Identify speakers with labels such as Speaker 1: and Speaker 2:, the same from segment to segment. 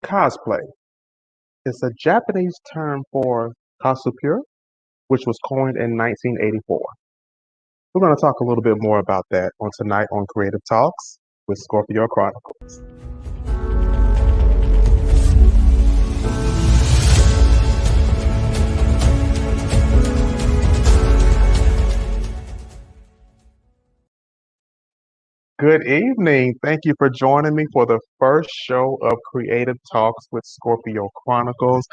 Speaker 1: Cosplay is a Japanese term for cosplayer, which was coined in 1984. We're going to talk a little bit more about that on tonight on Creative Talks with Scorpio Chronicles. Good evening. Thank you for joining me for the first show of Creative Talks with Scorpio Chronicles.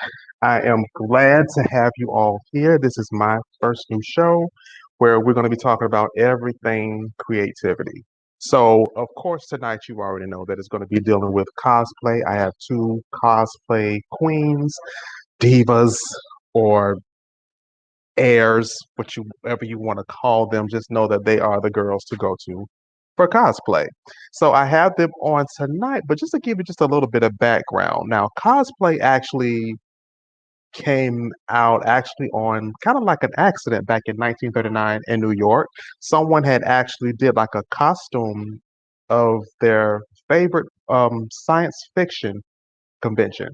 Speaker 1: I am glad to have you all here. This is my first new show where we're going to be talking about everything creativity. So, of course, tonight you already know that it's going to be dealing with cosplay. I have two cosplay queens, divas, or heirs, whatever you want to call them. Just know that they are the girls to go to for cosplay. So I have them on tonight, but just to give you just a little bit of background. Now, cosplay actually came out actually on kind of like an accident back in 1939 in New York. Someone had actually did like a costume of their favorite science fiction convention,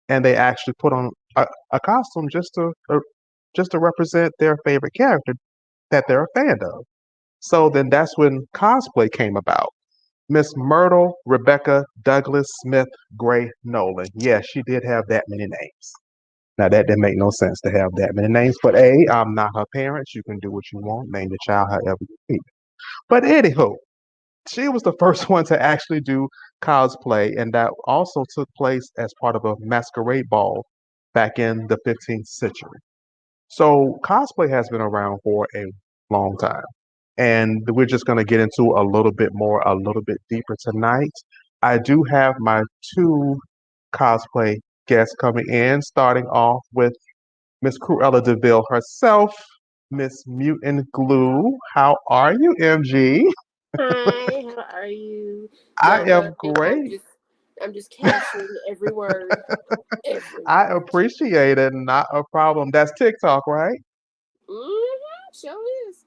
Speaker 1: and they actually put on a costume just to represent their favorite character that they're a fan of. So then that's when cosplay came about. Miss Myrtle Rebecca Douglas Smith Gray Nolan. Yes, she did have that many names. Now that didn't make no sense to have that many names, but I'm not her parents. You can do what you want, name your child however you feel. But anywho, she was the first one to actually do cosplay, and that also took place as part of a masquerade ball back in the 15th century. So cosplay has been around for a long time. And we're just going to get into a little bit more, a little bit deeper tonight. I do have my two cosplay guests coming in, starting off with Miss Cruella DeVille herself, Miss Mutant Glue. How are you, MG?
Speaker 2: Hi, how are you?
Speaker 1: I
Speaker 2: No,
Speaker 1: am
Speaker 2: nothing.
Speaker 1: great.
Speaker 2: I'm just capturing every word. Every
Speaker 1: I
Speaker 2: word.
Speaker 1: appreciate it. Not a problem. That's TikTok, right?
Speaker 2: Sure is.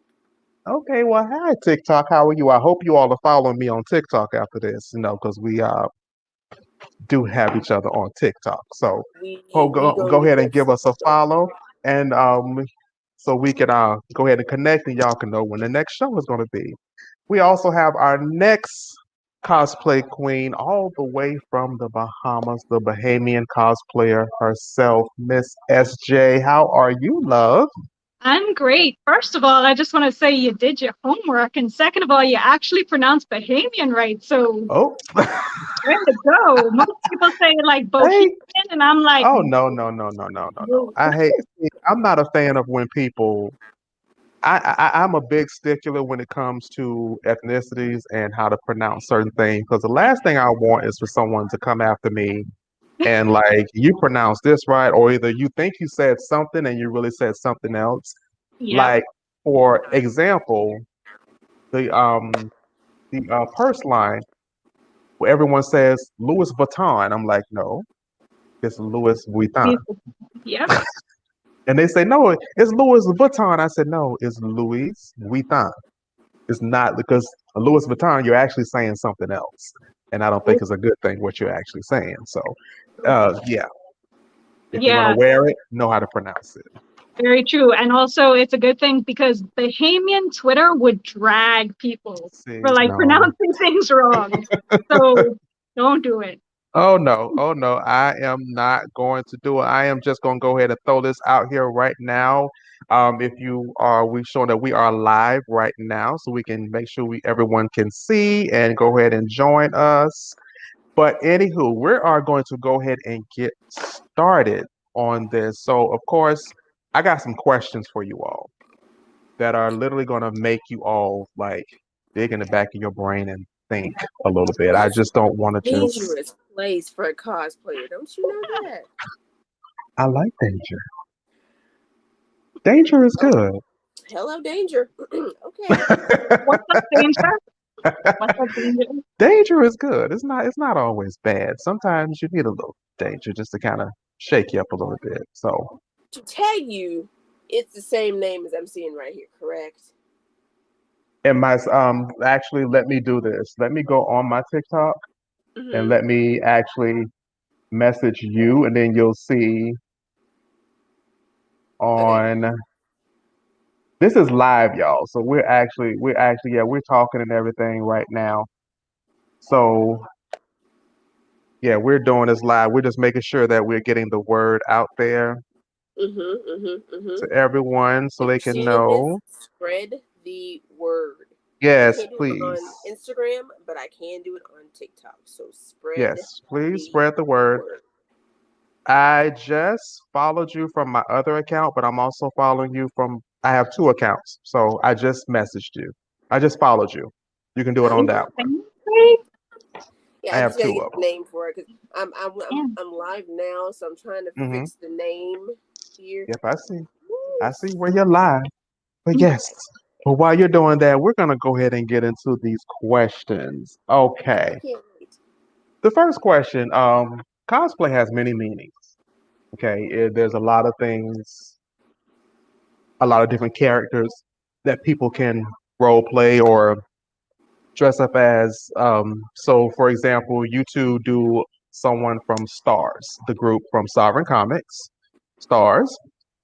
Speaker 1: Okay, well, hi TikTok. How are you? I hope you all are following me on TikTok after this, because we do have each other on TikTok. So
Speaker 2: We gonna
Speaker 1: go
Speaker 2: get
Speaker 1: ahead and
Speaker 2: that
Speaker 1: give us a
Speaker 2: follow.
Speaker 1: follow, and so we can go ahead and connect, and y'all can know when the next show is going to be. We also have our next cosplay queen, all the way from the Bahamas, the Bahamian cosplayer herself, Miss SJ. How are you, love?
Speaker 3: I'm great. First of all, I just want to say you did your homework. And second of all, you actually pronounced Bahamian right. So
Speaker 1: Oh,
Speaker 3: way to go. Most people say like Bohemian,
Speaker 1: hey.
Speaker 3: and I'm like,
Speaker 1: Oh no, no, no, no, no, no, no.
Speaker 3: no.
Speaker 1: I'm not a fan of when people I'm a big stickler when it comes to ethnicities and how to pronounce certain things, because the last thing I want is for someone to come after me and like, you pronounce this right, or either you think you said something and you really said something else.
Speaker 3: Yep.
Speaker 1: Like, for example, the purse line where everyone says Louis Vuitton. I'm like, no, it's Louis Vuitton.
Speaker 3: Yep.
Speaker 1: And they say, no, it's Louis Vuitton. I said, no, it's Louis Vuitton. It's not, because Louis Vuitton, you're actually saying something else. And I don't think it's a good thing what you're actually saying. So, yeah, if you're going to
Speaker 3: Yeah,
Speaker 1: wear it, know how to pronounce it.
Speaker 3: very true. And also, it's a good thing because Bahamian Twitter would drag people
Speaker 1: See,
Speaker 3: for like
Speaker 1: no.
Speaker 3: pronouncing things wrong. So don't do it.
Speaker 1: Oh, no. Oh, no. I am not going to do it. I am just going to go ahead and throw this out here right now. If you are, we've shown that we are live right now, so we can make sure everyone can see and go ahead and join us. But anywho, we are going to go ahead and get started on this. So, of course, I got some questions for you all that are literally going to make you all like dig in the back of your brain and think a little bit. I
Speaker 2: That's
Speaker 1: just don't want to
Speaker 2: a
Speaker 1: just.
Speaker 2: dangerous place for a cosplayer. Don't you know that?
Speaker 1: I like danger. Danger is
Speaker 2: Oh,
Speaker 1: good.
Speaker 2: hello, danger. Okay.
Speaker 3: What's up, danger? What's up, danger?
Speaker 1: Danger is good. It's not always bad. Sometimes you need a little danger just to kind of shake you up a little bit. So,
Speaker 2: To tell you, it's the same name as I'm seeing right here, correct?
Speaker 1: and my actually, let me do this. Let me go on my TikTok and
Speaker 2: Mm-hmm.
Speaker 1: let me actually message you, and then you'll see
Speaker 2: Okay.
Speaker 1: on. This is live, y'all. So we're actually, yeah, we're talking and everything right now. So yeah, we're doing this live. We're just making sure that we're getting the word out there to everyone so
Speaker 2: If
Speaker 1: they
Speaker 2: you're
Speaker 1: can
Speaker 2: seeing this,
Speaker 1: know.
Speaker 2: spread the word. I
Speaker 1: Yes,
Speaker 2: can't do it
Speaker 1: please.
Speaker 2: on Instagram, but I can do it on TikTok. So spread
Speaker 1: Yes, please
Speaker 2: the
Speaker 1: spread the word.
Speaker 2: word.
Speaker 1: I just followed you from my other account, but I'm also following you from, I have two accounts. So I just messaged you. I just followed you. You can do it on
Speaker 2: Okay.
Speaker 1: that one.
Speaker 3: Great.
Speaker 1: I
Speaker 2: Yeah, I
Speaker 1: have
Speaker 2: just gotta
Speaker 1: two
Speaker 2: get
Speaker 1: of
Speaker 2: the name for it because
Speaker 3: Yeah.
Speaker 2: I'm live now, so I'm trying to
Speaker 1: them.
Speaker 2: fix the name here.
Speaker 1: Yep, I see.
Speaker 2: Woo.
Speaker 1: I see where you're live. But yes,
Speaker 2: Okay.
Speaker 1: but while you're doing that, we're going to go ahead and get into these questions.
Speaker 2: I
Speaker 1: Okay.
Speaker 2: can't wait.
Speaker 1: The first question, cosplay has many meanings. Okay. There's a lot of things, a lot of different characters that people can role play or dress up as. So, for example, you two do someone from Stars, the group from Sovereign Comics, Stars.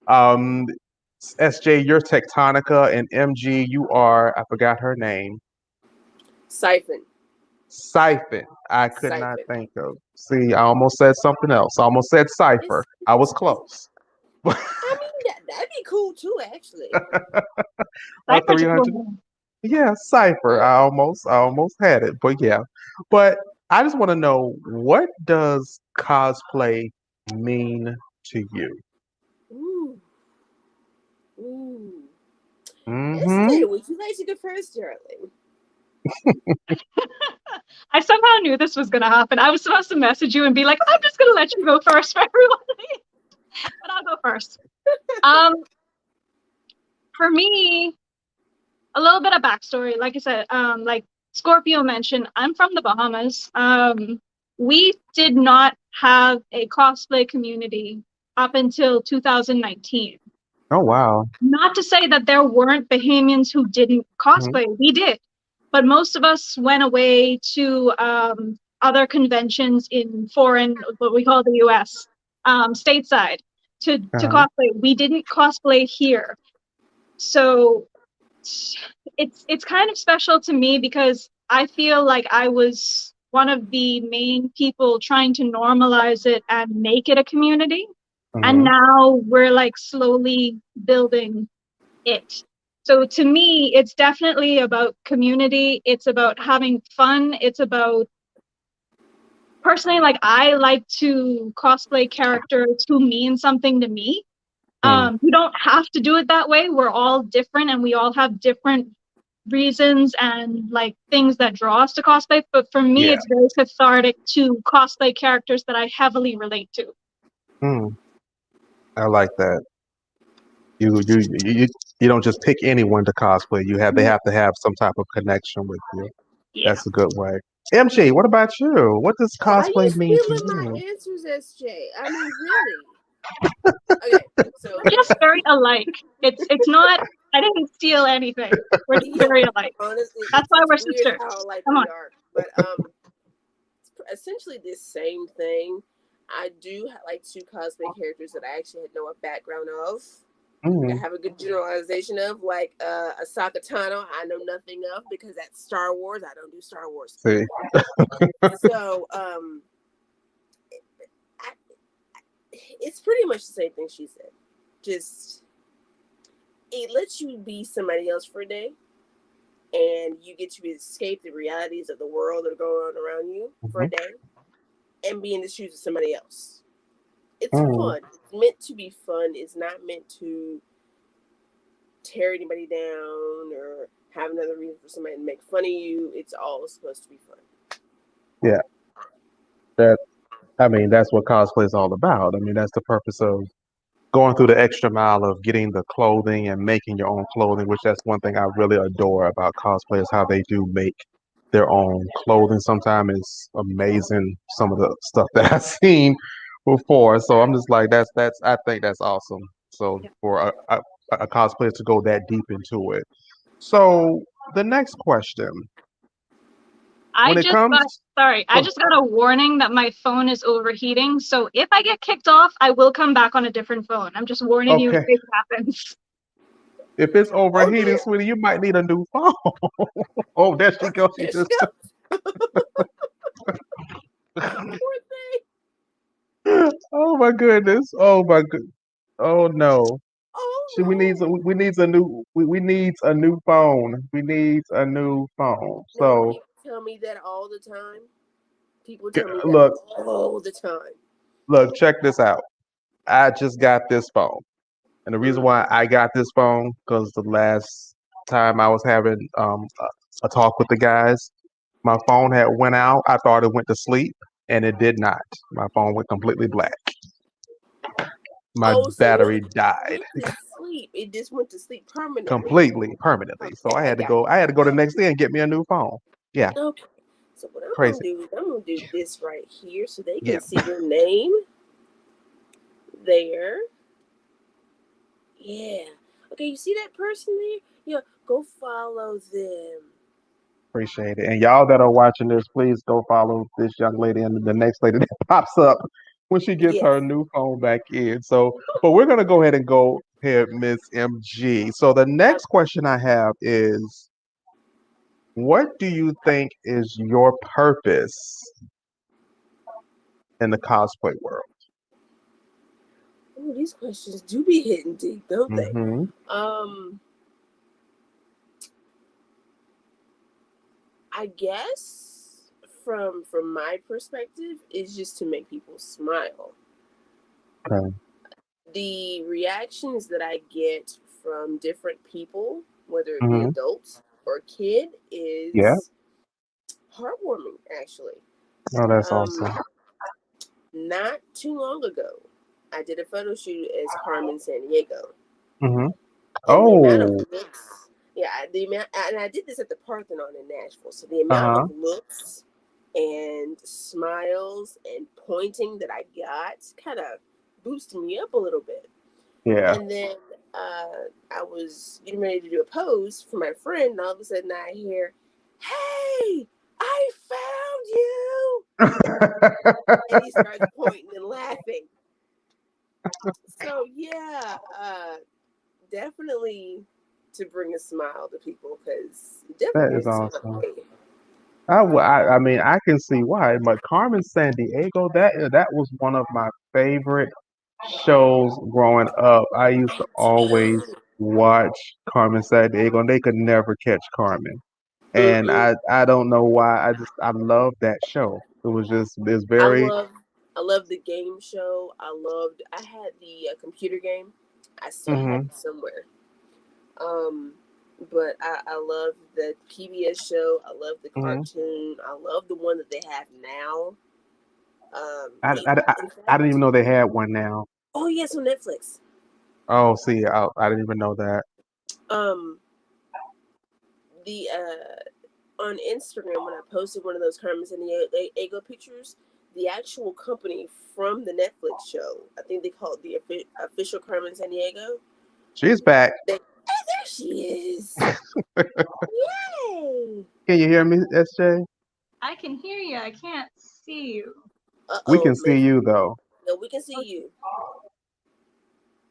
Speaker 1: Um, SJ, you're Tectonica, and MG, you are, I forgot her name,
Speaker 2: Siphon.
Speaker 1: Siphon. I could not
Speaker 2: Siphon.
Speaker 1: think of. See, I almost said something else. I almost said Cipher. I was
Speaker 2: It's
Speaker 1: close.
Speaker 2: I mean that'd be cool too, actually.
Speaker 1: My
Speaker 3: Cypher's a cool
Speaker 1: 300.
Speaker 3: name.
Speaker 1: Yeah, Cipher.
Speaker 2: Yeah.
Speaker 1: I almost had it, but yeah. But I just want to know, what does cosplay mean to you?
Speaker 2: Ooh. Ooh.
Speaker 1: Mm-hmm.
Speaker 2: SJ, would you like to go first, darling?
Speaker 3: I somehow knew this was going to happen. I was supposed to message you and be like, I'm just going to let you go first for everyone. But I'll go first. Um, for me, a little bit of backstory. Like I said, like Scorpio mentioned, I'm from the Bahamas. We did not have a cosplay community up until 2019.
Speaker 1: Oh wow.
Speaker 3: Not to say that there weren't Bahamians who didn't
Speaker 1: Mhm.
Speaker 3: cosplay. We did, but most of us went away to other conventions in foreign, what we call the U.S. Stateside, to
Speaker 1: Uh-huh.
Speaker 3: cosplay. We didn't cosplay here, so it's kind of special to me because I feel like I was one of the main people trying to normalize it and make it a community. And
Speaker 1: Mhm.
Speaker 3: now we're like slowly building it. So to me, it's definitely about community. It's about having fun. It's about personally, like I like to cosplay characters who mean something to me.
Speaker 1: Mm.
Speaker 3: You don't have to do it that way. We're all different and we all have different reasons and like things that draw us to cosplay. But for me,
Speaker 1: Yeah.
Speaker 3: it's very cathartic to cosplay characters that I heavily relate to.
Speaker 1: Mm. I like that. You don't just pick anyone to cosplay. They have to have some type of connection with you.
Speaker 3: Yeah.
Speaker 1: That's a good way. MG, what about you? What does
Speaker 2: Why are you
Speaker 1: cosplay mean to
Speaker 2: stealing my
Speaker 1: you?
Speaker 2: answers, SJ? I mean, really? Okay, so
Speaker 3: We're just very alike. It's not. I didn't steal anything. We're just
Speaker 2: yeah,
Speaker 3: very alike.
Speaker 2: honestly,
Speaker 3: That's why
Speaker 2: it's
Speaker 3: we're
Speaker 2: weird
Speaker 3: sisters.
Speaker 2: how like
Speaker 3: Come on.
Speaker 2: we are, but it's essentially the same thing. I do like two cosplay characters that I actually had no background of. I
Speaker 1: Mm.
Speaker 2: have a good generalization of like Asaka Tano. I know nothing of because that's Star Wars. I don't do Star Wars.
Speaker 1: See.
Speaker 2: So I, it's pretty much the same thing she said. Just it lets you be somebody else for a day, and you get to escape the realities of the world that are going on around you for a
Speaker 1: Mhm.
Speaker 2: day, and be in the shoes of somebody else. It's
Speaker 1: Mm.
Speaker 2: fun. It's meant to be fun. It's not meant to tear anybody down or have another reason for somebody to make fun of you. It's all supposed to be fun.
Speaker 1: Yeah. That I mean, that's what cosplay is all about. I mean, that's the purpose of going through the extra mile of getting the clothing and making your own clothing, which that's one thing I really adore about cosplay is how they do make their own clothing. Sometimes it's amazing some of the stuff that I've seen before. So I'm just like, that's I think that's awesome. So
Speaker 3: Yeah.
Speaker 1: for a cosplayer to go that deep into it. So the next question.
Speaker 3: I
Speaker 1: When it
Speaker 3: just got
Speaker 1: comes,
Speaker 3: I just got a warning that my phone is overheating. So if I get kicked off, I will come back on a different phone. I'm just warning you in
Speaker 1: okay,
Speaker 3: case it happens.
Speaker 1: if it's
Speaker 2: Oh
Speaker 1: overheating,
Speaker 2: dear.
Speaker 1: sweetie, you might need a new phone. Oh, there she goes. She
Speaker 2: There she
Speaker 1: just.
Speaker 2: goes. Poor thing.
Speaker 1: Oh my goodness. Oh my good. Oh no. We needs
Speaker 2: Oh
Speaker 1: we needs a new phone. We needs a new phone.
Speaker 2: no. No,
Speaker 1: So
Speaker 2: people tell me that all the time. People tell me that
Speaker 1: look,
Speaker 2: all the time.
Speaker 1: check this out. I just got this phone. And the reason
Speaker 2: Mm.
Speaker 1: why I got this phone, because the last time I was having a talk with the guys, my phone had went out. I thought it went to sleep, and it did not. My phone went completely black. My
Speaker 2: Oh, so
Speaker 1: battery
Speaker 2: it
Speaker 1: died
Speaker 2: went to sleep. It just went to sleep permanently.
Speaker 1: completely, permanently. So
Speaker 2: Okay, I got
Speaker 1: I had to go the next day and get me a new phone. Yeah,
Speaker 2: you. Okay. So what I'm gonna
Speaker 1: crazy.
Speaker 2: do is I'm gonna do this right here so they
Speaker 1: Yeah,
Speaker 2: can see your name there. Yeah. Okay, you see that person there? Yeah, go follow them.
Speaker 1: appreciate it. And y'all that are watching this, please go follow this young lady and the next lady that pops up when she gets
Speaker 2: Yes.
Speaker 1: her new phone back in. So, but we're gonna go ahead and go here, Miss MG. So the next question I have is, what do you think is your purpose in the cosplay world?
Speaker 2: Oh, these questions do be hitting deep, don't they?
Speaker 1: Mm-hmm.
Speaker 2: I guess from my perspective is just to make people smile.
Speaker 1: Okay.
Speaker 2: The reactions that I get from different people, whether it be
Speaker 1: Mm-hmm.
Speaker 2: adults or kid,
Speaker 1: Yeah.
Speaker 2: is heartwarming actually.
Speaker 1: Oh, that's
Speaker 2: Um,
Speaker 1: awesome.
Speaker 2: Not too long ago, I did a photo shoot as Carmen San Diego,
Speaker 1: Mm-hmm.
Speaker 2: and the amount of
Speaker 1: Oh.
Speaker 2: looks, yeah, the amount, and I did this at the Parthenon in Nashville. So the amount
Speaker 1: Uh-huh.
Speaker 2: of looks and smiles and pointing that I got kind of boosted me up a little bit.
Speaker 1: Yeah.
Speaker 2: And then I was getting ready to do a pose for my friend, and all of a sudden I hear, "Hey, I found you!" And he starts pointing and laughing. So yeah, definitely to bring a smile to people because it definitely
Speaker 1: That is
Speaker 2: brings a smile
Speaker 1: awesome.
Speaker 2: to me.
Speaker 1: I mean, I can see why. But Carmen San Diego, that was one of my favorite shows growing up. I used to
Speaker 2: Me
Speaker 1: always
Speaker 2: too.
Speaker 1: watch Carmen San Diego, and they could never catch Carmen. And
Speaker 2: Mm-mm.
Speaker 1: I don't know why. I love that show. It was just it's
Speaker 2: I
Speaker 1: very.
Speaker 2: love I love the game show. I had the computer game. I still have
Speaker 1: Hmm.
Speaker 2: it somewhere. Um, but I love the PBS show. I love the
Speaker 1: Hmm.
Speaker 2: cartoon. I love the one that they have now.
Speaker 1: I, I, I,
Speaker 2: In
Speaker 1: I didn't even
Speaker 2: fact,
Speaker 1: know they had one now.
Speaker 2: oh yes, on Netflix.
Speaker 1: Oh, see, I didn't even know that.
Speaker 2: Um, the On Instagram when I posted one of those Carmen San Diego pictures, the actual company from the Netflix show, I think they call it the official Carmen San Diego.
Speaker 1: She's back.
Speaker 2: Hey, there she is! Yay!
Speaker 1: Can you hear me, SJ?
Speaker 3: I can hear you. I can't see you.
Speaker 2: Uh
Speaker 1: We
Speaker 2: oh,
Speaker 1: can see
Speaker 2: maybe
Speaker 1: you though.
Speaker 2: no, we can see
Speaker 3: Oh,
Speaker 2: you.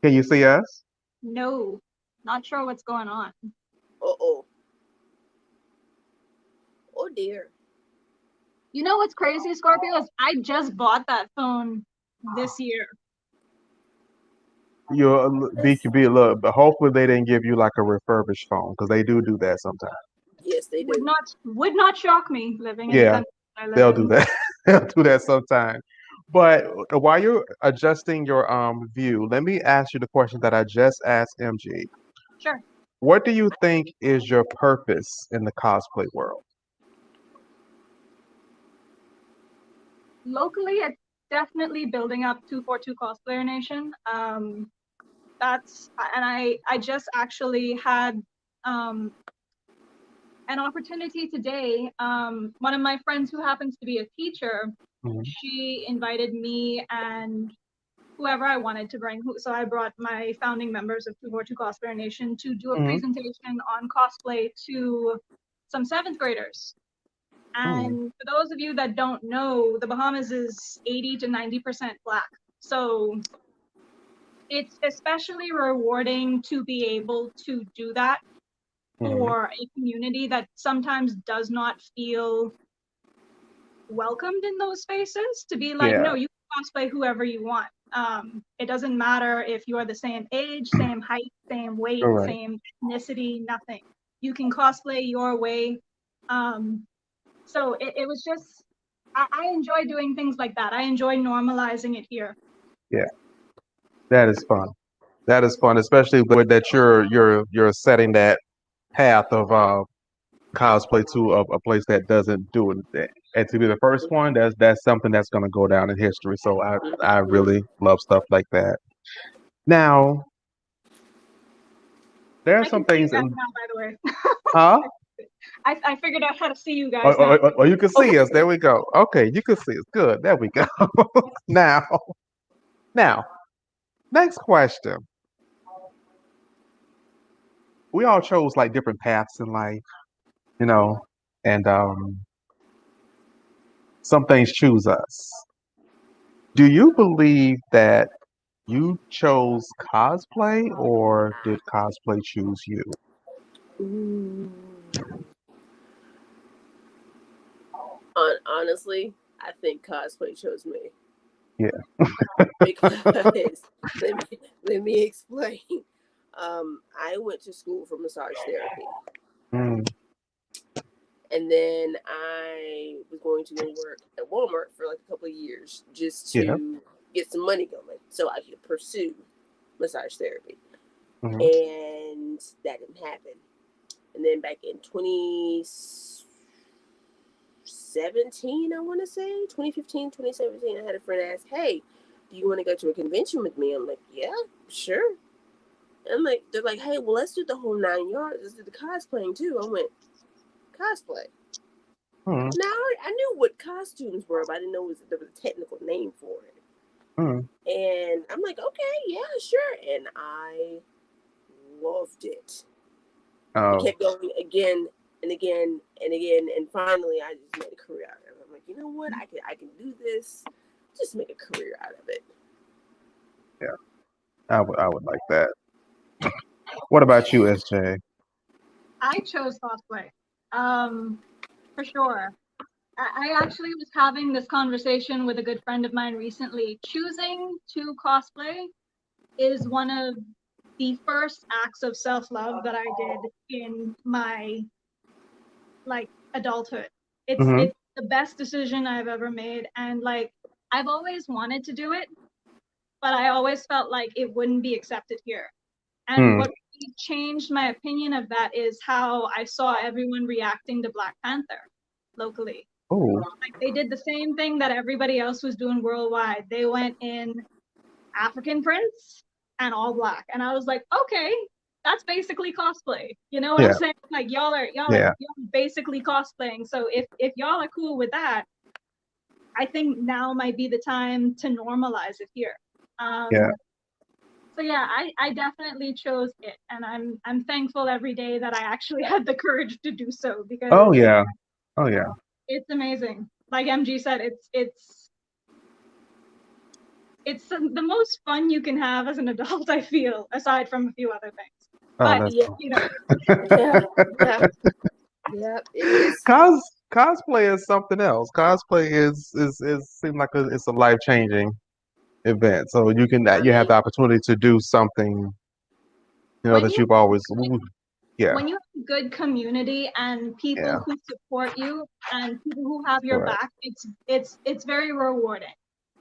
Speaker 1: Can you see us?
Speaker 3: no, not sure what's going on.
Speaker 2: Oh, oh dear.
Speaker 3: You know what's crazy, Scorpio? Is I just bought that phone this year.
Speaker 1: You'll be a little, but hopefully they didn't give you like a refurbished phone because they do that sometimes.
Speaker 2: Yes, they do.
Speaker 3: Would not shock me living in the
Speaker 1: Yeah,
Speaker 3: country I live
Speaker 1: they'll do
Speaker 3: in.
Speaker 1: that. They'll do that sometimes. But while you're adjusting your view, let me ask you the question that I just asked MG.
Speaker 3: Sure.
Speaker 1: What do you think is your purpose in the cosplay world?
Speaker 3: Locally, it's definitely building up 242 Cosplayer Nation. I just actually had um, an opportunity today. One of my friends who happens to be a teacher,
Speaker 1: Mhm.
Speaker 3: she invited me and whoever I wanted to bring. So I brought my founding members of 242 Cosplayer Nation to do a
Speaker 1: Mhm.
Speaker 3: presentation on cosplay to some seventh graders. And for those of you that don't know, the Bahamas is 80 to 90% Black. So it's especially rewarding to be able to do that for a community that sometimes does not feel welcomed in those spaces, to be like, no, you can cosplay whoever you want. It doesn't matter if you're the same age, same height, same weight, same ethnicity, nothing. You can cosplay your way. So it was just, I enjoy doing things like that. I enjoy normalizing it here.
Speaker 1: Yeah, that is fun. That is fun, especially with that you're setting that path of cosplay to a place that doesn't do it. And to be the first one, that's something that's going to go down in history. So I really love stuff like that. Now, there are
Speaker 3: I
Speaker 1: some
Speaker 3: can see you
Speaker 1: things.
Speaker 3: guys now, by the way.
Speaker 1: Huh?
Speaker 3: I figured out how to see you guys now.
Speaker 1: Oh, you can see us. There we go. Okay, you can see us. Good. There we go. now, now, next question. We all chose like different paths in life, you know, and some things choose us. Do you believe that you chose cosplay or did cosplay choose you?
Speaker 2: Ooh. Honestly, I think cosplay chose me.
Speaker 1: Yeah.
Speaker 2: Because let me explain. I went to school for massage therapy.
Speaker 1: Mm,
Speaker 2: And then I was going to go work at Walmart for like a couple of years just
Speaker 1: yeah.
Speaker 2: to get some money going so I could pursue massage therapy.
Speaker 1: Mhm.
Speaker 2: And that didn't happen. And then back in 2017, I want to say, 2015, 2017, I had a friend ask, hey, do you want to go to a convention with me? I'm like, yeah, sure. And they're like, hey, well, let's do the whole 9 yards. Let's do the cosplaying too. I went, cosplay.
Speaker 1: Mm,
Speaker 2: Now, I knew what costumes were, but I didn't know there was a technical name for it.
Speaker 1: mm.
Speaker 2: And I'm like, okay, yeah, sure. And I loved it. It
Speaker 1: Oh,
Speaker 2: kept going again and again and again. And finally, I just made a career out of it. I'm like, you know what? I can do this. Just make a career out of it.
Speaker 1: yeah. I would like that. What about you, SJ?
Speaker 3: I chose cosplay, for sure. I actually was having this conversation with a good friend of mine recently. Choosing to cosplay is one of the first acts of self-love that I did in my adulthood.
Speaker 1: Mm-hmm.
Speaker 3: It's the best decision I've ever made, and I've always wanted to do it, but I always felt like it wouldn't be accepted here. And
Speaker 1: Mm.
Speaker 3: what really changed my opinion of that is how I saw everyone reacting to Black Panther locally.
Speaker 1: Oh,
Speaker 3: They did the same thing that everybody else was doing worldwide. They went in African prints and all Black. And I was like, okay, that's basically cosplay. You know what I'm
Speaker 1: yeah,
Speaker 3: saying? Like y'all are
Speaker 1: yeah,
Speaker 3: basically cosplaying. So if y'all are cool with that, I think now might be the time to normalize it here.
Speaker 1: yeah.
Speaker 3: So yeah, I definitely chose it, and I'm thankful every day that I actually had the courage to do so,
Speaker 1: Oh,
Speaker 3: because
Speaker 1: yeah. Oh, yeah.
Speaker 3: it's amazing. Like MG said, it's the most fun you can have as an adult, I feel, aside from a few other things.
Speaker 1: Oh,
Speaker 3: But
Speaker 1: that's
Speaker 2: Yeah,
Speaker 3: you know,
Speaker 2: yeah, yeah, yeah. It is.
Speaker 1: Cos cosplay is something else. Cosplay is seems like it's a life-changing event. So
Speaker 2: I
Speaker 1: you have
Speaker 2: mean,
Speaker 1: the opportunity to do something,
Speaker 3: when
Speaker 1: that
Speaker 3: you
Speaker 1: you've always yeah,
Speaker 3: when you have a good community and
Speaker 1: yeah,
Speaker 3: people who support you and people who have your
Speaker 1: correct.
Speaker 3: back, it's very rewarding.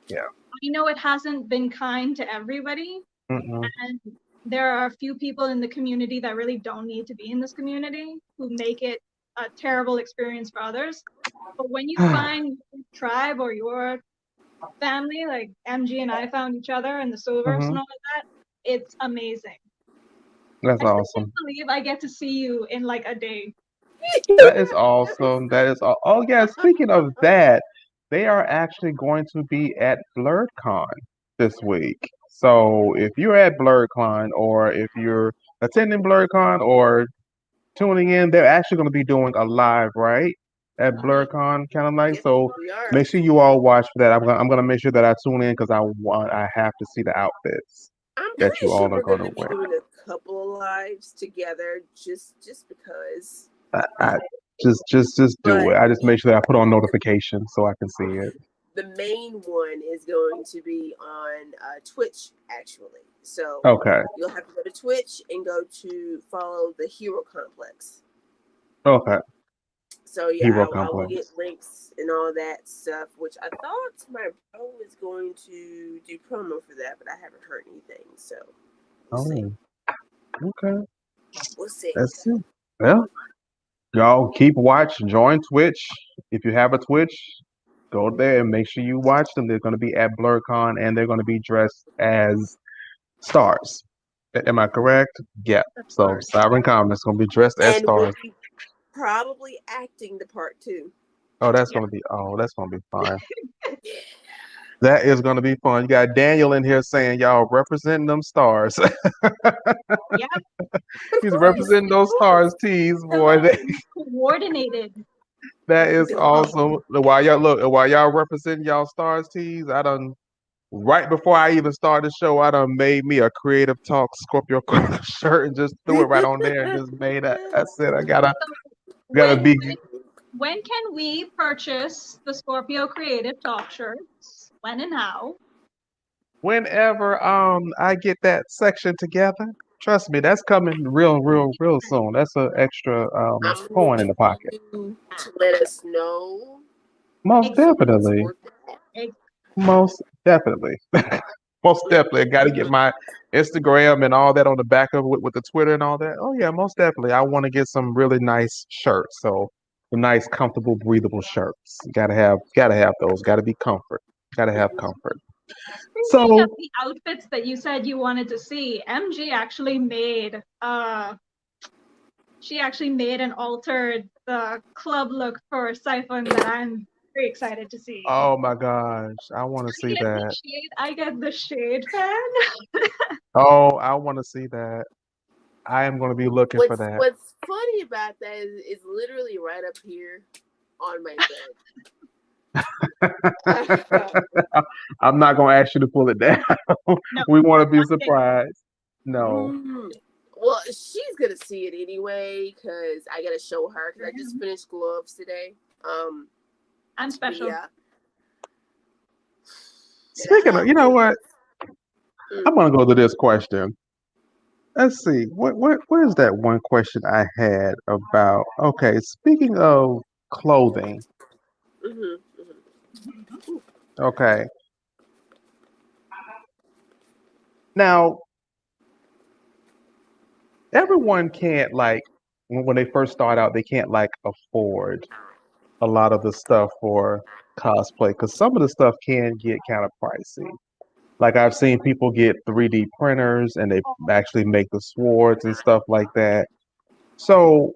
Speaker 1: Yeah.
Speaker 3: I know it hasn't been kind to everybody,
Speaker 1: Mm-mm.
Speaker 3: and there are a few people in the community that really don't need to be in this community, who make it a terrible experience for others. But when you find your tribe or your family, like MG and I found each other in the Silververse
Speaker 1: hmm
Speaker 3: and all of that, it's amazing.
Speaker 1: That's
Speaker 3: I still can't
Speaker 1: awesome.
Speaker 3: believe I get to see you in like a day.
Speaker 1: That is awesome. That is all. Oh yeah, speaking of that, they are actually going to be at BlurredCon this week. So if you're at BlurredCon or if you're attending BlurredCon or tuning in, they're actually going to be doing a live, right? at BlurCon, kind of like.
Speaker 2: Yes,
Speaker 1: So
Speaker 2: we are.
Speaker 1: make sure you all watch for that. I'm gonna make sure that I tune in because I have to see the outfits
Speaker 2: I'm
Speaker 1: that
Speaker 2: pretty
Speaker 1: you
Speaker 2: sure
Speaker 1: all are
Speaker 2: we're going
Speaker 1: gonna
Speaker 2: to be
Speaker 1: wear.
Speaker 2: doing a couple of lives together, just because.
Speaker 1: I just do
Speaker 2: But
Speaker 1: it. I just make sure that I put on notifications so I can see it.
Speaker 2: the main one is going to be on Twitch, actually. So
Speaker 1: Okay.
Speaker 2: you'll have to go to Twitch and go to follow the Hero Complex.
Speaker 1: Okay.
Speaker 2: So yeah,
Speaker 1: Hero
Speaker 2: I will get
Speaker 1: Complex.
Speaker 2: links and all that stuff, which I thought my bro was going to do promo for that, but I haven't heard anything. So we'll see.
Speaker 1: Oh, okay.
Speaker 2: We'll see.
Speaker 1: That's it. Well, y'all keep watch. Join Twitch. If you have a Twitch, go there and make sure you watch them. They're going to be at BlurCon and they're going to be dressed as stars. Am I correct? Yeah.
Speaker 3: That's
Speaker 1: So
Speaker 3: hard.
Speaker 1: Siren Common is going to be dressed as
Speaker 2: And we'll
Speaker 1: stars.
Speaker 2: be probably acting the part too.
Speaker 1: Oh, that's
Speaker 3: Yeah.
Speaker 1: going to be fun. That is going to be fun. You got Daniel in here saying y'all representing them stars.
Speaker 3: Yeah.
Speaker 2: Of
Speaker 1: He's
Speaker 2: course,
Speaker 1: representing
Speaker 2: of
Speaker 1: those
Speaker 2: course.
Speaker 1: stars, tees, boy.
Speaker 2: Hello.
Speaker 3: Coordinated.
Speaker 1: That is
Speaker 2: Hello.
Speaker 1: awesome. While y'all representing y'all stars, tees, I done right before I even started the show, I done made me a Creative Talk Scorpio shirt and just threw it right on there and just made it. I said I gotta
Speaker 3: When
Speaker 1: be
Speaker 3: when can we purchase the Scorpio Creative Talk shirts? When and how?
Speaker 1: whenever I get that section together. Trust me, that's coming real soon. That's an extra
Speaker 2: I'm gonna
Speaker 1: coin in
Speaker 2: need
Speaker 1: the pocket.
Speaker 2: you to let us know
Speaker 1: Most
Speaker 3: Ex-
Speaker 2: so we can
Speaker 1: definitely.
Speaker 2: support that.
Speaker 3: ex-
Speaker 1: Most definitely. Most definitely. I got to get
Speaker 2: Mhm.
Speaker 1: my Instagram and all that on the back of it with the Twitter and all that. Oh yeah, most definitely. I want to get some really nice shirts. So some nice, comfortable, breathable shirts. Gotta have those. Gotta be comfort. Gotta have
Speaker 2: Mhm.
Speaker 1: comfort.
Speaker 3: Speaking of
Speaker 1: So
Speaker 3: the outfits that you said you wanted to see, MG actually made she actually made and altered the club look for Siphon that I'm very excited to see.
Speaker 1: oh my gosh, I want to see that.
Speaker 3: I get the shade fan.
Speaker 1: Oh, I want to see that. I am going to be looking for that.
Speaker 2: What's funny about that is it's literally right up here on my bed.
Speaker 1: I'm not going to ask you to pull it down.
Speaker 3: No,
Speaker 1: We want to be
Speaker 3: one day.
Speaker 1: surprised. No.
Speaker 2: Well, she's gonna see it anyway because I gotta show her because I just finished gloves today.
Speaker 3: I'm
Speaker 2: But
Speaker 3: special.
Speaker 2: yeah.
Speaker 1: Speaking of, you know what? I'm going to go to this question. Let's see. Where's that one question I had about? Okay, speaking of clothing.
Speaker 2: Mhm.
Speaker 1: Okay. Now, everyone can't like when they first start out, they can't like afford a lot of the stuff for cosplay because some of the stuff can get kind of pricey. Like I've seen people get 3D printers and they actually make the swords and stuff like that. So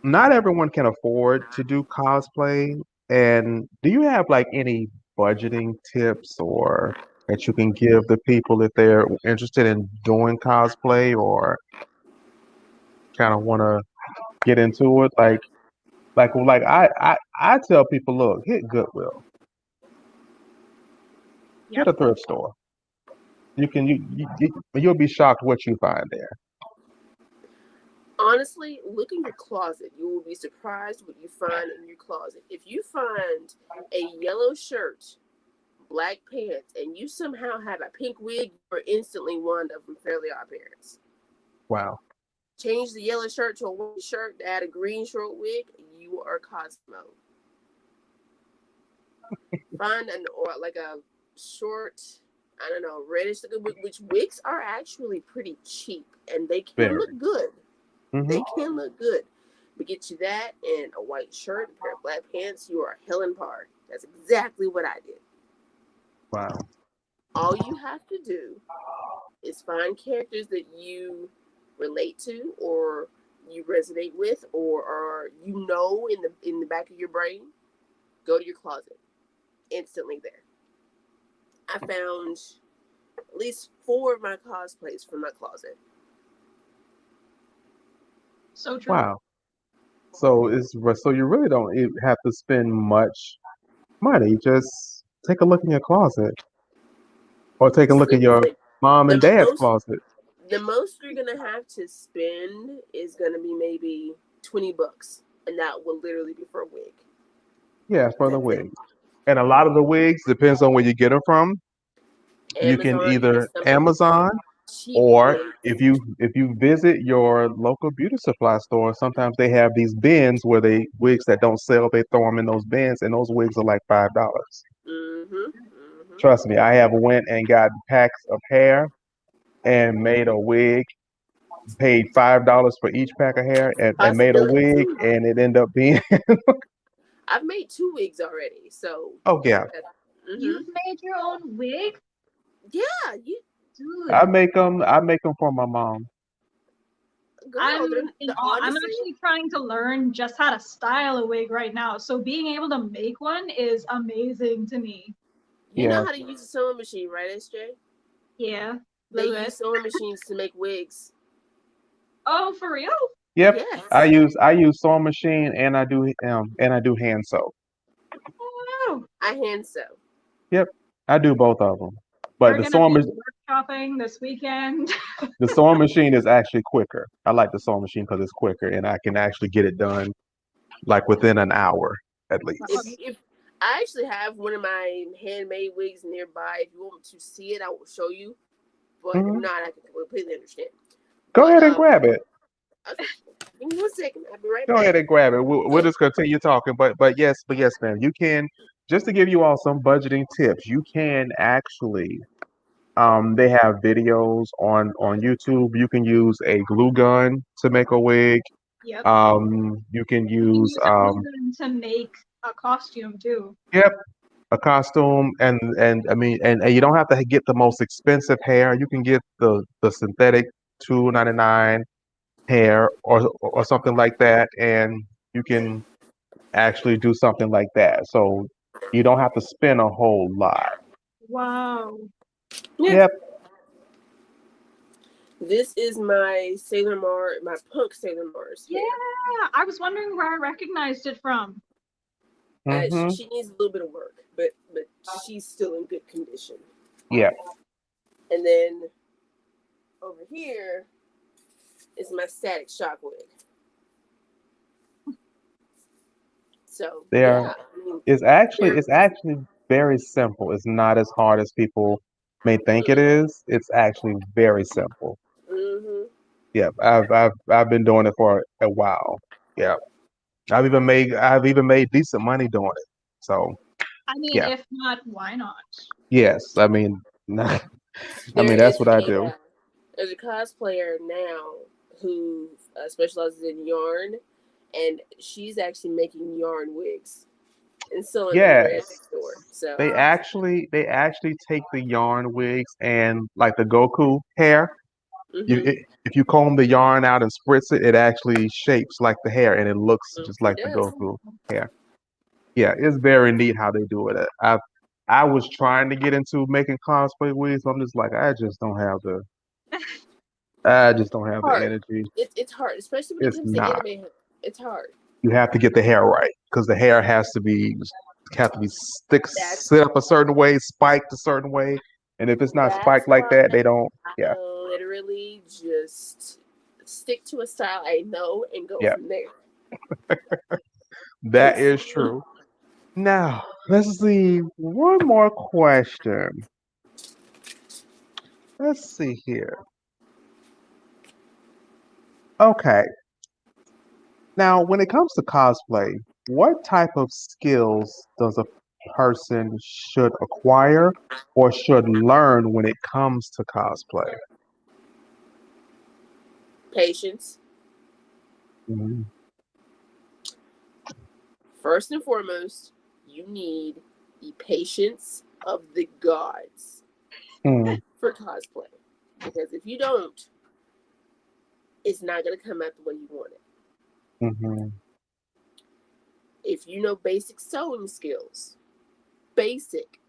Speaker 1: not everyone can afford to do cosplay. And do you have like any budgeting tips or that you can give the people if they're interested in doing cosplay or kind of want to get into it? Like I tell people, look, hit Goodwill, hit
Speaker 3: Yep.
Speaker 1: a thrift store. You'll be shocked what you find there.
Speaker 2: Honestly, look in your closet. You will be surprised what you find in your closet. If you find a yellow shirt, black pants, and you somehow have a pink wig, you're instantly one of them Fairly Odd Parents.
Speaker 1: Wow.
Speaker 2: Change the yellow shirt to a white shirt, add a green short wig, you are Cosmo. Find an or like a short, I don't know, reddish looking wig, which wigs are actually pretty cheap and they can
Speaker 1: Very.
Speaker 2: look good.
Speaker 1: Hmm.
Speaker 2: They can look good. But get you that and a white shirt, a pair of black pants, you are Helen Parr. That's exactly what I did.
Speaker 1: Wow.
Speaker 2: All you have to do is find characters that you relate to or you resonate with or are in the back of your brain. Go to your closet. Instantly there. I found at least 4 of my cosplays from my closet.
Speaker 3: So true.
Speaker 1: Wow. So you really don't have to spend much money. Just take a look in your closet, or take a look in your
Speaker 2: Seriously,
Speaker 1: mom
Speaker 2: the
Speaker 1: and dad's
Speaker 2: most
Speaker 1: closet.
Speaker 2: the most you're gonna have to spend is gonna be maybe $20, and that will literally be for a wig.
Speaker 1: Yeah, for the
Speaker 2: That's it.
Speaker 1: wigs. And a lot of the wigs depends on where you get them from. You can
Speaker 2: Amazon
Speaker 1: either
Speaker 2: has some of the
Speaker 1: Amazon,
Speaker 2: cheap
Speaker 1: or
Speaker 2: wigs.
Speaker 1: if you visit your local beauty supply store, sometimes they have these bins where they wigs that don't sell, they throw them in those bins, and those wigs are like $5.
Speaker 2: Mhm. Mhm.
Speaker 1: Trust me, I have went and got packs of hair and made a wig, paid $5 for each pack of hair, and made a
Speaker 2: Possibility
Speaker 1: wig,
Speaker 2: too.
Speaker 1: and it ended up being
Speaker 2: I've made 2 wigs already, so.
Speaker 1: oh yeah,
Speaker 2: Mhm.
Speaker 3: You've made your own wig?
Speaker 2: Yeah, you
Speaker 3: Dude,
Speaker 1: I make them for my mom.
Speaker 2: girl.
Speaker 3: I'm
Speaker 2: Honestly,
Speaker 3: actually trying to learn just how to style a wig right now. So being able to make one is amazing to me.
Speaker 2: you know
Speaker 1: Yeah.
Speaker 2: how to use a sewing machine, right, SJ?
Speaker 3: Yeah, a
Speaker 2: They
Speaker 3: little
Speaker 2: use
Speaker 3: bit.
Speaker 2: sewing machines to make wigs.
Speaker 3: Oh, for real?
Speaker 1: Yep.
Speaker 2: Yes.
Speaker 1: I use sewing machine, and I do hand sew.
Speaker 3: Oh, wow.
Speaker 2: I hand sew.
Speaker 1: Yep. I do both of them. But
Speaker 3: We're gonna be workshopping this weekend.
Speaker 1: the sewing machine is actually quicker. I like the sewing machine because it's quicker, and I can actually get it done like within an hour at least.
Speaker 2: If I actually have one of my handmade wigs nearby, if you want to see it, I will show you. But if
Speaker 1: Hmm.
Speaker 2: not, I can completely understand.
Speaker 1: Go
Speaker 2: But
Speaker 1: ahead and grab it.
Speaker 2: okay, give me 1 second. I'll be right
Speaker 1: Go
Speaker 2: back.
Speaker 1: ahead and grab it. We'll just continue talking. But yes, ma'am. You can, just to give you all some budgeting tips. You can actually, they have videos on YouTube. You can use a glue gun to make a wig.
Speaker 3: Yep.
Speaker 1: You can
Speaker 3: You can
Speaker 1: use
Speaker 3: use a glue gun to make a costume too.
Speaker 1: yep, a costume, and I mean, and you don't have to get the most expensive hair. You can get the synthetic 2.99 hair, or something like that, and you can actually do something like that. So you don't have to spend a whole lot.
Speaker 3: Wow.
Speaker 2: Yeah,
Speaker 1: Yep.
Speaker 2: this is my punk Sailor Mars
Speaker 3: Yeah,
Speaker 2: hair.
Speaker 3: I was wondering where I recognized it from.
Speaker 1: Mm-hmm.
Speaker 2: She needs a little bit of work, but she's still in good condition.
Speaker 1: Yeah.
Speaker 2: And then over here is my static shock wig. So
Speaker 1: There
Speaker 2: yeah, I mean, they're
Speaker 1: it's actually very simple. It's not as hard as people may think it is. It's actually very simple.
Speaker 2: mm-hmm.
Speaker 1: Yeah. I've been doing it for a while. Yeah. I've even made decent money doing it. So
Speaker 3: I mean,
Speaker 1: yeah.
Speaker 3: if not, why not?
Speaker 1: Yes. I mean I
Speaker 2: There
Speaker 1: mean that's
Speaker 2: is
Speaker 1: what I do.
Speaker 2: there's a cosplayer now who specializes in yarn, and she's actually making yarn wigs and selling them here at the
Speaker 1: Yes.
Speaker 2: store. So
Speaker 1: They actually take the yarn wigs and like the Goku hair.
Speaker 2: mm-hmm.
Speaker 1: If you comb the yarn out and spritz it, it actually shapes like the hair and it looks just
Speaker 2: She
Speaker 1: like the
Speaker 2: does.
Speaker 1: Goku hair. Yeah, it's very neat how they do it. I was trying to get into making cosplay wigs, but I'm just like I just don't have the
Speaker 2: Hard.
Speaker 1: energy.
Speaker 2: It's hard, especially when it
Speaker 1: It's
Speaker 2: comes to
Speaker 1: not.
Speaker 2: anime. It's hard.
Speaker 1: You have to get the hair right because the hair have to be
Speaker 2: That's
Speaker 1: sit up a certain way, spiked a certain way, and if it's not
Speaker 2: that's
Speaker 1: spiked like
Speaker 2: why
Speaker 1: that, they don't.
Speaker 2: I
Speaker 1: Yeah,
Speaker 2: literally just stick to a style I know and go
Speaker 1: yeah,
Speaker 2: from there.
Speaker 1: that
Speaker 2: Cause
Speaker 1: is true. Now, let's see. One more question. Let's see here. Okay. Now, when it comes to cosplay, what type of skills does a person should acquire or should learn when it comes to cosplay?
Speaker 2: patience,
Speaker 1: Mhm.
Speaker 2: first and foremost, you need the patience of the gods
Speaker 1: Mm,
Speaker 2: for cosplay. Because if you don't, it's not gonna come out the way you want it.
Speaker 1: mhm.
Speaker 2: If you know basic sewing skills, basic,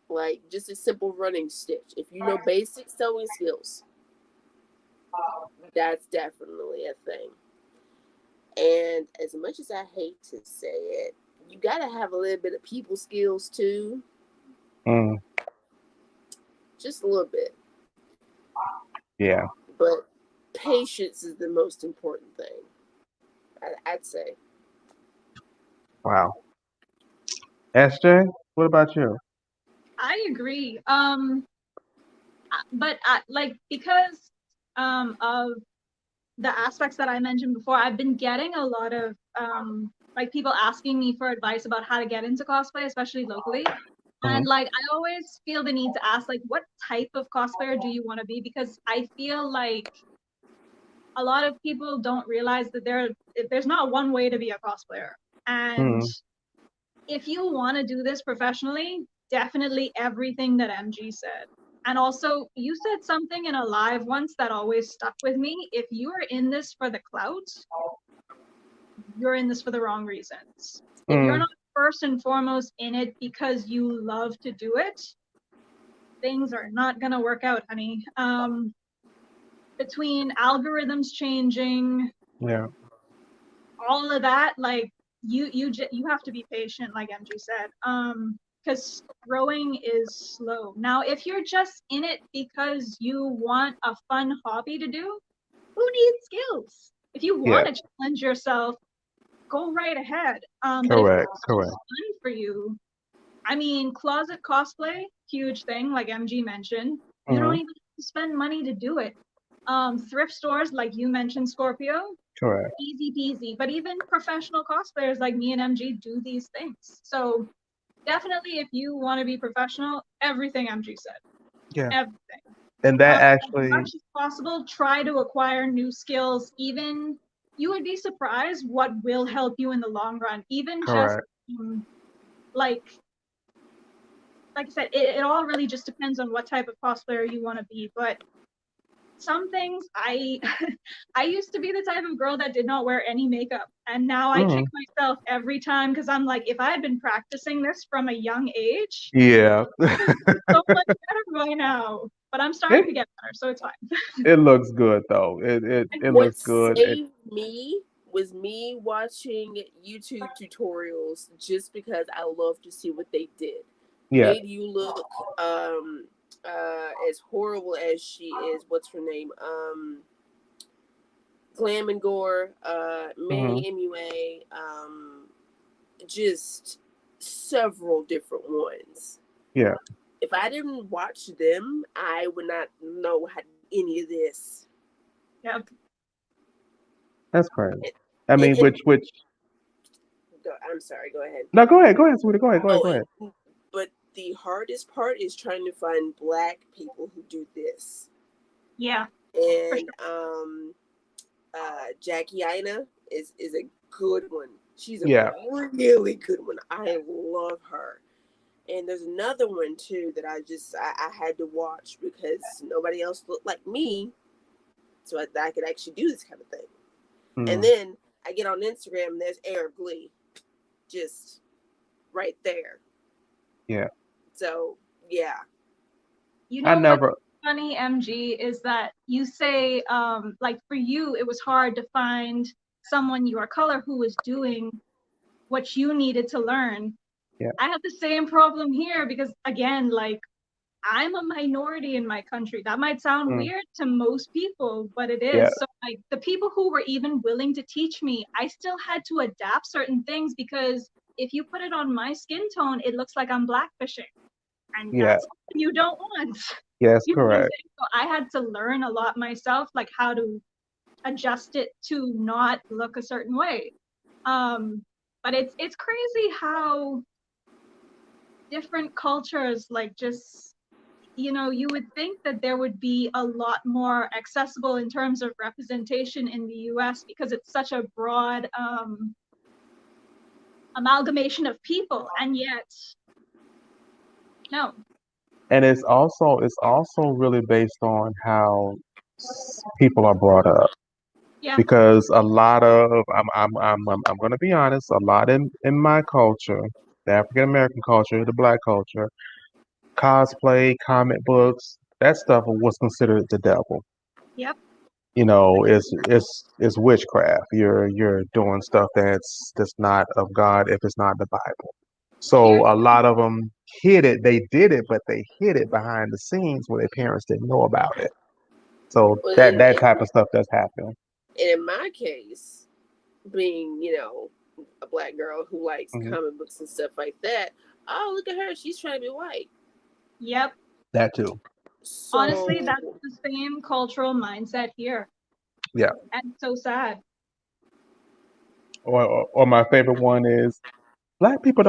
Speaker 2: like just a simple running stitch. If you know basic sewing skills, that's definitely a thing. And as much as I hate to say it, you got to have a little bit of people skills too.
Speaker 1: Mm,
Speaker 2: Just a little bit.
Speaker 1: yeah.
Speaker 2: But patience is the most important thing, I'd say.
Speaker 1: Wow. SJ, what about you?
Speaker 3: I agree. But like because of the aspects that I mentioned before, I've been getting a lot of like people asking me for advice about how to get into cosplay, especially locally. And like I always feel the need to ask like what type of cosplayer do you want to be? Because I feel like a lot of people don't realize that there's not one way to be a cosplayer. And
Speaker 1: Mm,
Speaker 3: if you want to do this professionally, definitely everything that MG said. And also, you said something in a live once that always stuck with me. If you are in this for the clout, you're in this for the wrong reasons. If you're
Speaker 1: mm,
Speaker 3: not first and foremost in it because you love to do it, things are not going to work out, honey. Between algorithms changing,
Speaker 1: yeah.
Speaker 3: all of that, like you have to be patient, like MG said. Because growing is slow. Now, if you're just in it because you want a fun hobby to do, who needs skills? If you
Speaker 1: Yeah.
Speaker 3: want to challenge yourself, go right ahead. But if
Speaker 1: Correct.
Speaker 3: it's
Speaker 1: Correct.
Speaker 3: fun for you, I mean, closet cosplay, huge thing, like MG mentioned. You don't
Speaker 1: Mm,
Speaker 3: even have to spend money to do it. Thrift stores, like you mentioned, Scorpio,
Speaker 1: correct.
Speaker 3: easy peasy. But even professional cosplayers like me and MG do these things. So definitely, if you want to be professional, everything MG said,
Speaker 1: Yeah.
Speaker 3: everything.
Speaker 1: And that
Speaker 3: As
Speaker 1: actually,
Speaker 3: much as possible, try to acquire new skills. Even you would be surprised what will help you in the long run. Even just
Speaker 1: correct.
Speaker 3: like like I said, it all really just depends on what type of cosplayer you want to be. But some things I used to be the type of girl that did not wear any makeup, and now I kick
Speaker 1: Mm,
Speaker 3: myself every time because I'm like, if I had been practicing this from a young age,
Speaker 1: yeah.
Speaker 3: so much better by now. But I'm
Speaker 1: It
Speaker 3: starting to get better, so it's fine.
Speaker 1: it looks good though. It
Speaker 2: What
Speaker 1: looks good.
Speaker 2: saved me was me watching YouTube tutorials just because I love to see what they did.
Speaker 1: Yeah.
Speaker 2: Made you look as horrible as she is. What's her name? Glam and Gore,
Speaker 1: Hmm.
Speaker 2: Manny MUA, just several different ones.
Speaker 1: Yeah.
Speaker 2: If I didn't watch them, I would not know how any of this.
Speaker 3: Yeah.
Speaker 1: That's crazy.
Speaker 2: And,
Speaker 1: I mean,
Speaker 2: and
Speaker 1: which?
Speaker 2: I'm sorry. Go ahead.
Speaker 1: No, go ahead. Go ahead, sweetie. Go ahead. Go ahead.
Speaker 2: Oh,
Speaker 1: Go ahead.
Speaker 2: but the hardest part is trying to find black people who do this.
Speaker 3: Yeah, for
Speaker 2: And
Speaker 3: sure.
Speaker 2: Jackie Aina is a good one. She's a
Speaker 1: Yeah.
Speaker 2: really good one. I love her. And there's another one too that I had to watch because nobody else looked like me, so I could actually do this kind of thing. And
Speaker 1: Mm,
Speaker 2: then I get on Instagram and there's Arab Glee, just right there.
Speaker 1: yeah.
Speaker 2: So yeah,
Speaker 3: You
Speaker 1: I
Speaker 3: know what's
Speaker 1: never.
Speaker 3: funny, MG, is that you say, like for you, it was hard to find someone your color who was doing what you needed to learn.
Speaker 1: Yeah.
Speaker 3: I have the same problem here because, again, like I'm a minority in my country. That might sound
Speaker 1: Mm,
Speaker 3: weird to most people, but it
Speaker 1: yeah.
Speaker 3: is. So, like, the people who were even willing to teach me, I still had to adapt certain things because if you put it on my skin tone, it looks like I'm blackfishing. And
Speaker 1: Yeah.
Speaker 3: that's something you don't want.
Speaker 1: Yes.
Speaker 3: You know what I'm
Speaker 1: Correct.
Speaker 3: saying? So I had to learn a lot myself, like how to adjust it to not look a certain way. But it's crazy how different cultures like just you would think that there would be a lot more accessible in terms of representation in the US because it's such a broad amalgamation of people, and yet no.
Speaker 1: And it's also really based on how people are brought up.
Speaker 3: Yeah.
Speaker 1: Because a lot of I'm going to be honest, a lot in my culture, the African American culture, the Black culture, cosplay, comic books, that stuff was considered the devil.
Speaker 3: Yep.
Speaker 1: it's witchcraft. You're doing stuff that's not of God if it's not the Bible.
Speaker 3: Here's
Speaker 1: So a lot of them hid it. They did it, but they hid it behind the scenes where their parents didn't know about it. So
Speaker 2: Well,
Speaker 1: that type of stuff does happen.
Speaker 2: and in my case, being, a black girl who likes
Speaker 1: Hmm.
Speaker 2: comic books and stuff like that, oh, look at her. She's trying to be white.
Speaker 3: Yep.
Speaker 1: That too.
Speaker 3: Honestly, that's
Speaker 2: So,
Speaker 3: the same cultural mindset here.
Speaker 1: Yeah.
Speaker 3: And it's so sad.
Speaker 1: Or my favorite one is black people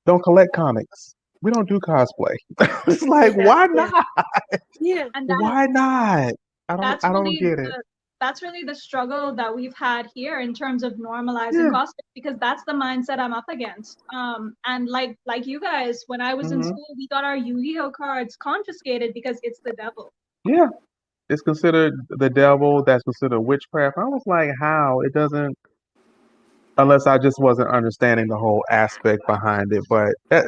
Speaker 1: don't collect comics. We don't do cosplay. It's like,
Speaker 2: yeah,
Speaker 1: why
Speaker 2: yeah,
Speaker 1: not?
Speaker 2: yeah.
Speaker 3: And
Speaker 1: Why not?
Speaker 3: that's
Speaker 1: I don't
Speaker 3: really
Speaker 1: get it.
Speaker 3: that's really the struggle that we've had here in terms of normalizing
Speaker 1: Yeah.
Speaker 3: cosplay, because that's the mindset I'm up against. And like you guys, when I was in
Speaker 1: Hmm.
Speaker 3: school, we got our Yu-Gi-Oh cards confiscated because it's the devil.
Speaker 1: Yeah. It's considered the devil. That's considered witchcraft. I was like, how? It doesn't, unless I just wasn't understanding the whole aspect behind it. But it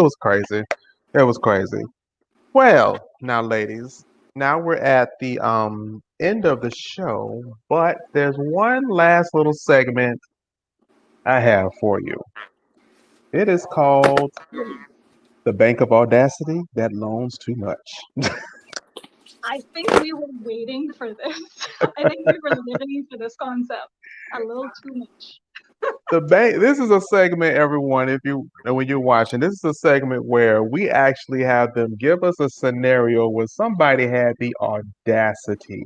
Speaker 1: was crazy. It was crazy. Well, now, ladies, now we're at the end of the show, but there's one last little segment I have for you. It is called the Bank of Audacity that loans too much.
Speaker 3: I think we were waiting for this. I think we were living for this concept a little too much.
Speaker 1: The bank. This is a segment, everyone. If you when you're watching, this is a segment where we actually have them give us a scenario where somebody had the audacity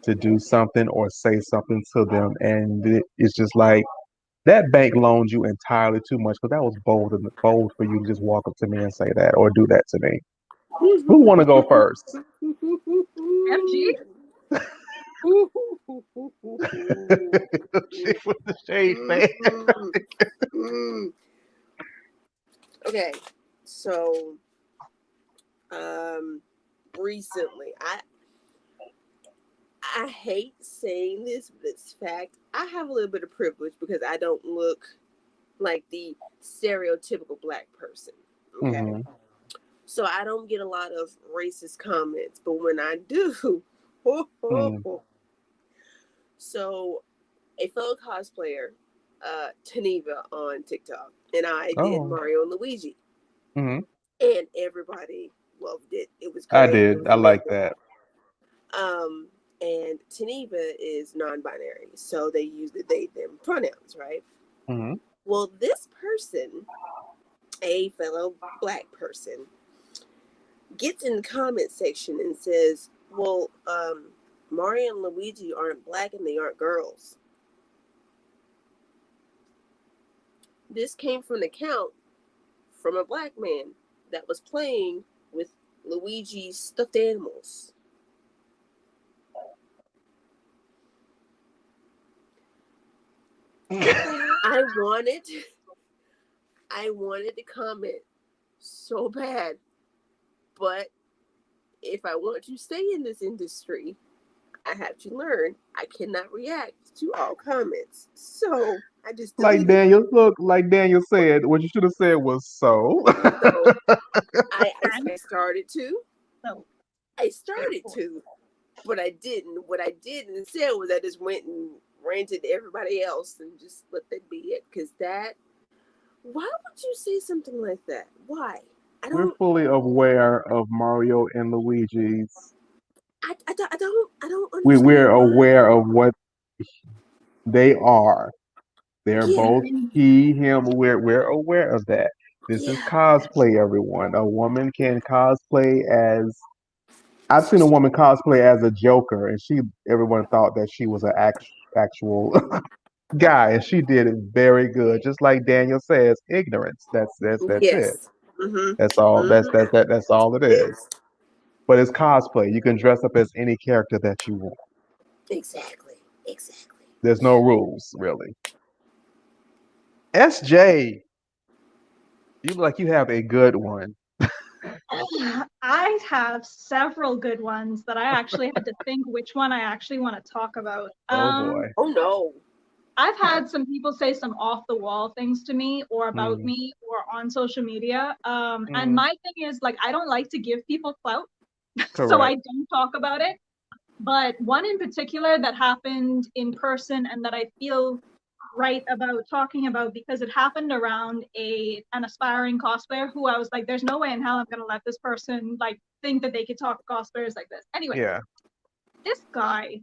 Speaker 1: to do something or say something to them, and it's just like that bank loaned you entirely too much because that was bold for you to just walk up to me and say that or do that to me. Who want to go first?
Speaker 3: MG?
Speaker 1: She was the shade fan.
Speaker 2: Okay, so recently, I hate saying this, but it's fact. I have a little bit of privilege because I don't look like the stereotypical black person. Okay,
Speaker 1: Hmm.
Speaker 2: so I don't get a lot of racist comments, but when I do,
Speaker 1: Hmm.
Speaker 2: so a fellow cosplayer, Taniva on TikTok, and I did
Speaker 1: Oh.
Speaker 2: Mario and Luigi,
Speaker 1: Hmm.
Speaker 2: and everybody loved it. It was
Speaker 1: I
Speaker 2: great. It
Speaker 1: did.
Speaker 2: was
Speaker 1: I like
Speaker 2: amazing.
Speaker 1: that.
Speaker 2: And Taniva is non-binary, so they use the they them pronouns, right?
Speaker 1: Hmm.
Speaker 2: Well, this person, a fellow black person, gets in the comment section and says, "Well, Mario and Luigi aren't black and they aren't girls." This came from an account from a black man that was playing with Luigi's stuffed animals. I wanted I wanted to comment so bad, but if I want to stay in this industry, I have to learn I cannot react to all comments. So I just
Speaker 1: Like
Speaker 2: deleted it.
Speaker 1: Daniel, look, like Daniel said, what you should have said was so.
Speaker 2: So I started to.
Speaker 3: So,
Speaker 2: I started to, but I didn't. What I did instead was I just went and ranted to everybody else and just let that be it. Because that, why would you say something like that? Why? I
Speaker 1: We're
Speaker 2: don't,
Speaker 1: fully aware of Mario and Luigi's.
Speaker 2: I don't
Speaker 1: We're
Speaker 2: understand
Speaker 1: aware
Speaker 2: why.
Speaker 1: of what they are. They're
Speaker 2: Yeah,
Speaker 1: both he, him. We're aware of that. This is
Speaker 2: yeah.
Speaker 1: cosplay, everyone. A woman can cosplay as I've seen a woman cosplay as a Joker, and everyone thought that she was an actual guy, and she did it very good. Just like Daniel says, ignorance. That's it.
Speaker 2: Yes. Mm-hmm.
Speaker 1: That's all.
Speaker 2: Mm-hmm.
Speaker 1: That's all it is.
Speaker 2: Yes.
Speaker 1: But it's cosplay. You can dress up as any character that you want.
Speaker 2: Exactly. Exactly.
Speaker 1: There's no rules, really. SJ, you look like you have a good one.
Speaker 3: I have several good ones that I actually had to think which one I actually want to talk about.
Speaker 1: Oh boy.
Speaker 2: Oh no.
Speaker 3: I've had some people say some off the wall things to me or about
Speaker 1: Mm,
Speaker 3: me or on social media. And
Speaker 1: mm,
Speaker 3: my thing is, like, I don't like to give people clout, so I
Speaker 1: correct.
Speaker 3: don't talk about it. But one in particular that happened in person and that I feel right about talking about because it happened around an aspiring cosplayer who I was like, there's no way in hell I'm gonna let this person like think that they could talk to cosplayers like this. Anyway,
Speaker 1: Yeah.
Speaker 3: this guy,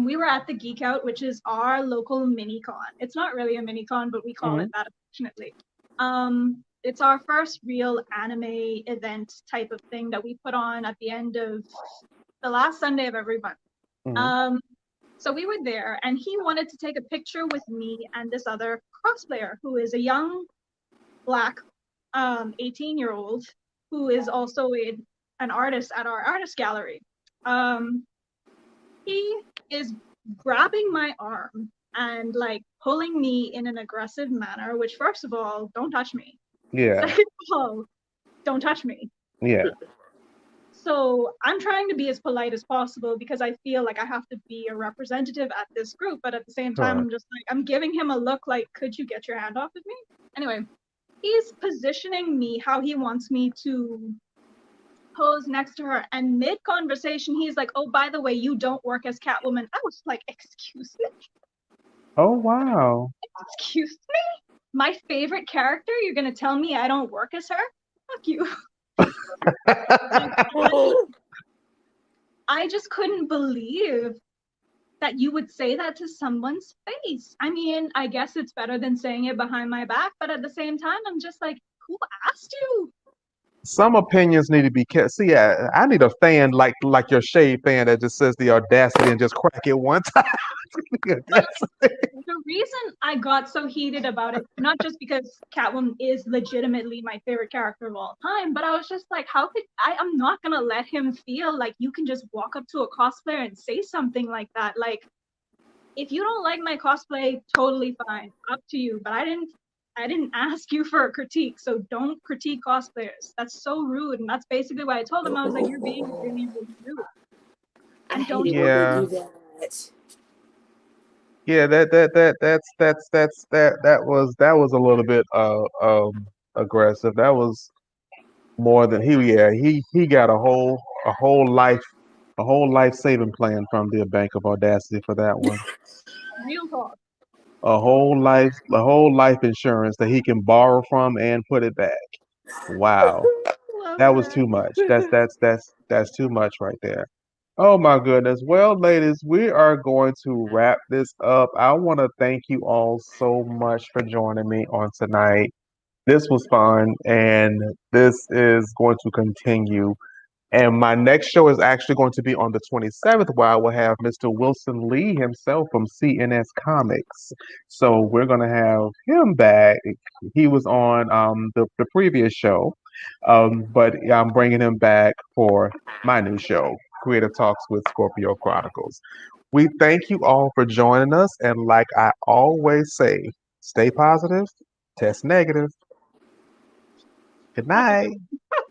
Speaker 3: we were at the Geek Out, which is our local mini con. It's not really a mini con, but we call it that affectionately. It's our first real anime event type of thing that we put on at the end of the last Sunday of every month. So we were there, and he wanted to take a picture with me and this other cosplayer, who is a young Black 18-year-old, who is also an artist at our artist gallery. He is grabbing my arm and like pulling me in an aggressive manner, which first of all, don't touch me.
Speaker 1: Yeah.
Speaker 3: Second of all, don't touch me.
Speaker 1: Yeah.
Speaker 3: So I'm trying to be as polite as possible because I feel like I have to be a representative at this group, but at the same time,
Speaker 1: Sure.
Speaker 3: I'm just like, I'm giving him a look like, could you get your hand off of me? Anyway, he's positioning me how he wants me to pose next to her, and mid-conversation, he's like, oh, by the way, you don't work as Catwoman. I was like, excuse me?
Speaker 1: Oh, wow.
Speaker 3: Excuse me? My favorite character, you're gonna tell me I don't work as her? Fuck you. I just couldn't believe that you would say that to someone's face. I mean, I guess it's better than saying it behind my back, but at the same time, I'm just like, who asked you?
Speaker 1: Some opinions need to be kept. See, I need a fan like your shade fan that just says the audacity and just crack it one time.
Speaker 3: The reason I got so heated about it, not just because Catwoman is legitimately my favorite character of all time, but I was just like, I'm not gonna let him feel like you can just walk up to a cosplayer and say something like that. Like, if you don't like my cosplay, totally fine, up to you. But I didn't ask you for a critique, so don't critique cosplayers. That's so rude, and that's basically why I told him. I was like, you're being really, really rude.
Speaker 2: I
Speaker 3: And
Speaker 2: hate
Speaker 3: don't
Speaker 2: it
Speaker 3: even
Speaker 2: when
Speaker 1: Yeah.
Speaker 2: they do that.
Speaker 1: Yeah, that was a little bit aggressive. That was more than he got a whole life saving plan from the Bank of Audacity for that one.
Speaker 3: real talk.
Speaker 1: A whole life insurance that he can borrow from and put it back. Wow.
Speaker 2: Love
Speaker 1: That was too much.
Speaker 2: that.
Speaker 1: That's too much right there. Oh my goodness. Well, ladies, we are going to wrap this up. I want to thank you all so much for joining me on tonight. This was fun, and this is going to continue. And my next show is actually going to be on the 27th, where I will have Mr. Wilson Lee himself from CNS Comics. So we're going to have him back. He was on the previous show, but I'm bringing him back for my new show, Creative Talks with Scorpio Chronicles. We thank you all for joining us. And like I always say, stay positive, test negative. Good night.